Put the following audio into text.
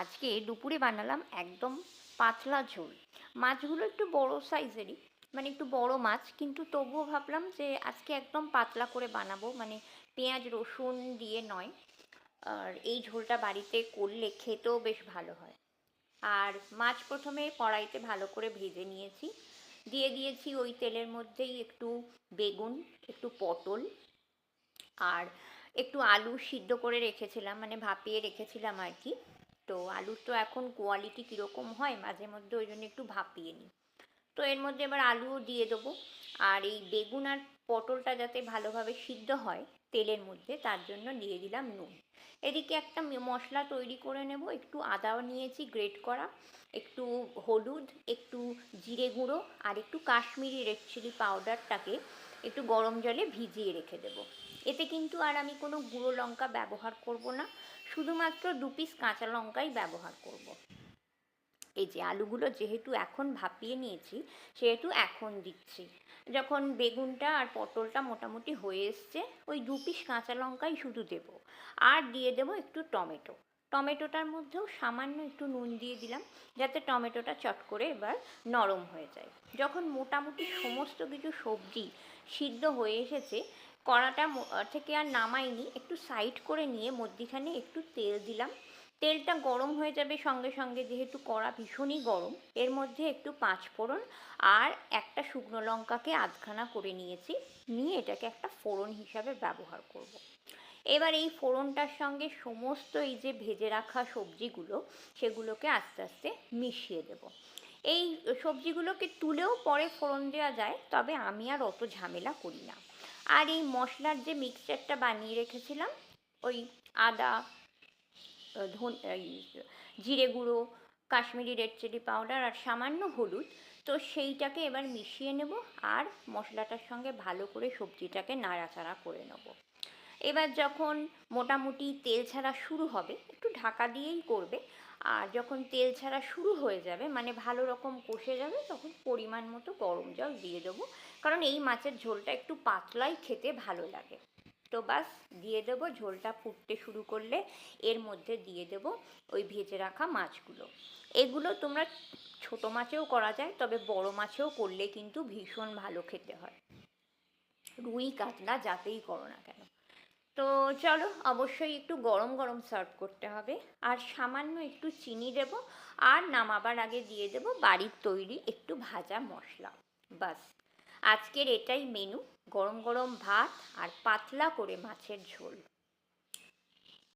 আজকে দুপুরে বানালাম একদম পাতলা ঝোল। মাছগুলো একটু বড় সাইজেরই, মানে একটু বড় মাছ, কিন্তু তবুও ভাবলাম যে আজকে একদম পাতলা করে বানাবো, মানে পেঁয়াজ রসুন দিয়ে নয়। আর এই ঝোলটা বাড়িতে করলে খেতেও বেশ ভালো হয়। আর মাছ প্রথমে কড়াইতে ভালো করে ভেজে নিয়েছি, দিয়ে দিয়েছি ওই তেলের মধ্যেই একটু বেগুন, একটু পটল, আর একটু আলু সিদ্ধ করে রেখেছিলাম, মানে ভাপিয়ে রেখেছিলাম আর কি। তো আলুর তো এখন কোয়ালিটি কীরকম হয় মাঝে মধ্যে, ওই জন্য একটু ভাপিয়ে নিই। তো এর মধ্যে এবার আলুও দিয়ে দেবো। আর এই বেগুন আর পটলটা যাতে ভালোভাবে সিদ্ধ হয় তেলের মধ্যে, তার জন্য দিয়ে দিলাম নুন। এদিকে একটা মশলা তৈরি করে নেব। একটু আদাও নিয়েছি গ্রেট করা, একটু হলুদ, একটু জিরে গুঁড়ো, আর একটু কাশ্মীরি রেড চিলি পাউডারটাকে একটু গরম জলে ভিজিয়ে রেখে দেবো। এতে কিন্তু আর আমি কোনো গুঁড়ো লঙ্কা ব্যবহার করব না, শুধুমাত্র 2 পিস কাঁচা লঙ্কাই ব্যবহার করব। এই যে আলুগুলো যেহেতু এখন ভাপিয়ে নিয়েছি, সেহেতু এখন দিচ্ছি। যখন বেগুনটা আর পটলটা মোটামুটি হয়ে এসছে, ওই 2 পিস কাঁচা লঙ্কাই শুধু দেবো। আর দিয়ে দেবো একটু টমেটো। টমেটোটার মধ্যেও সামান্য একটু নুন দিয়ে দিলাম, যাতে টমেটোটা চট করে এবার নরম হয়ে যায়। যখন মোটামুটি সমস্ত কিছু সবজি সিদ্ধ হয়ে এসেছে, কড়াটা থেকে আর নামাইনি, একটু সাইড করে নিয়ে মধ্যিখানে একটু তেল দিলাম। তেলটা গরম হয়ে যাবে সঙ্গে সঙ্গে, যেহেতু কড়া ভীষণই গরম। এর মধ্যে একটু পাঁচফোড়ন আর একটা শুকনো লঙ্কাকে আধখানা করে নিয়েছি, নিয়ে এটাকে একটা ফোড়ন হিসাবে ব্যবহার করব। এবার এই ফোড়নটার সঙ্গে সমস্ত এই যে ভেজে রাখা সবজিগুলো, সেগুলোকে আস্তে আস্তে মিশিয়ে দেব। এই সবজিগুলোকে তুলেও পরে ফোড়ন দেওয়া যায়, তবে আমি আর অত ঝামেলা করি না। আর এই মশলার যে মিক্সচারটা বানিয়ে রেখেছিলাম, ওই আদা, এই জিরে গুঁড়ো, কাশ্মীরি রেড চিলি পাউডার আর সামান্য হলুদ, তো সেইটাকে এবার মিশিয়ে নেব। আর মশলাটার সঙ্গে ভালো করে সবজিটাকে নাড়াচাড়া করে নেব। এবার যখন মোটামুটি তেল ছাড়া শুরু হবে, একটু ঢাকা দিয়েই করবে। আর যখন তেল ছাড়া শুরু হয়ে যাবে, মানে ভালো রকম কষে যাবে, তখন পরিমাণ মতো গরম জল দিয়ে দেবো, কারণ এই মাছের ঝোলটা একটু পাতলাই খেতে ভালো লাগে। তো বাস, দিয়ে দেবো। ঝোলটা ফুটতে শুরু করলে এর মধ্যে দিয়ে দেবো ওই ভেজে রাখা মাছগুলো। এগুলো তোমরা ছোটো মাছেও করা যায়, তবে বড় মাছেও করলে কিন্তু ভীষণ ভালো খেতে হয়, রুই কাতলা যাতেই করো না কেন। তো চলো, অবশ্যই একটু গরম গরম সার্ভ করতে হবে। আর সামান্য একটু চিনি দেব, আর নামাবার আগে দিয়ে দেব বাড়ির তৈরি একটু ভাজা মশলা। বাস, আজকের এটাই মেনু, গরম গরম ভাত আর পাতলা করে মাছের ঝোল।